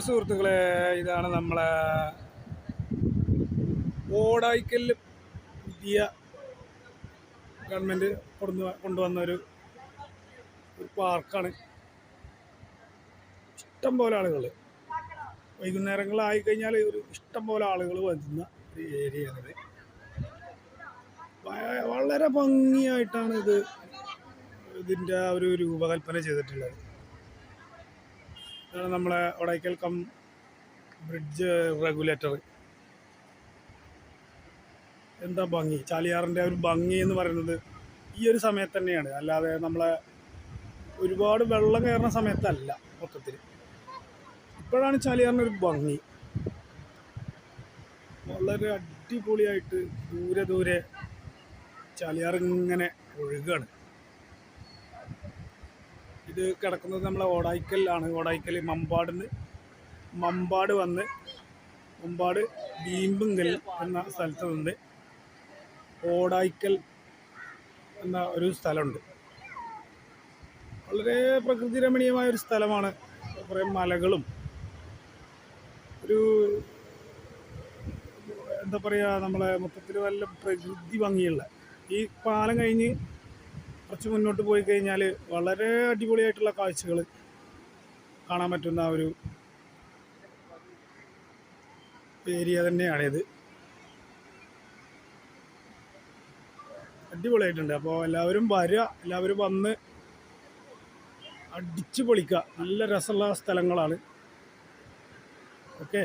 സുഹൃത്തുക്കളെ, ഇതാണ് നമ്മളെ ഓടായിക്കലിൽ പുതിയ ഗവൺമെൻറ് കൊണ്ടുവന്ന ഒരു പാർക്കാണ്. ഇഷ്ടം പോലെ ആളുകൾ വൈകുന്നേരങ്ങളായി കഴിഞ്ഞാൽ ഒരു ഇഷ്ടം പോലെ ആളുകൾ വരുന്ന ഒരു ഏരിയയാണിത്. വളരെ ഭംഗിയായിട്ടാണ് ഇതിൻ്റെ ഒരു രൂപകൽപ്പന ചെയ്തിട്ടുള്ളത്. ഇതാണ് നമ്മളെ ഓടായിക്കൽ ബ്രിഡ്ജ് റെഗുലേറ്റർ. എന്താ ഭംഗി! ചാലിയാറിൻ്റെ ഒരു ഭംഗി എന്ന് പറയുന്നത് ഈ ഒരു സമയത്ത് തന്നെയാണ്, അല്ലാതെ നമ്മളെ ഒരുപാട് വെള്ളം കയറുന്ന സമയത്തല്ല. മൊത്തത്തിൽ ഇപ്പോഴാണ് ചാലിയാറിനൊരു ഭംഗി. വളരെ അടിപൊളിയായിട്ട് ദൂരെ ദൂരെ ചാലിയാർ ഇങ്ങനെ ഒഴുകാണ്. ഇത് കിടക്കുന്നത് നമ്മളെ ഓടായിക്കലാണ്. ഓടായിക്കൽ മമ്പാട് വന്ന് മമ്പാട് ബീമ്പുങ്കൽ എന്ന സ്ഥലത്ത് നിന്ന് ഓടായിക്കൽ എന്ന ഒരു സ്ഥലമുണ്ട്. വളരെ പ്രകൃതി രമണീയമായൊരു സ്ഥലമാണ്. കുറേ മലകളും ഒരു എന്താ പറയുക, നമ്മളെ മൊത്തത്തിൽ നല്ല പ്രകൃതി ഭംഗിയുള്ള ഈ പാലം കഴിഞ്ഞ് കുറച്ച് മുന്നോട്ട് പോയി കഴിഞ്ഞാൽ വളരെ അടിപൊളിയായിട്ടുള്ള കാഴ്ചകൾ കാണാൻ പറ്റുന്ന ഒരു ഏരിയ തന്നെയാണിത്. അടിപൊളിയായിട്ടുണ്ട്. അപ്പോൾ എല്ലാവരും വരിക, എല്ലാവരും വന്ന് അടിച്ചു പൊളിക്കുക. നല്ല രസമുള്ള സ്ഥലങ്ങളാണ്. ഓക്കെ.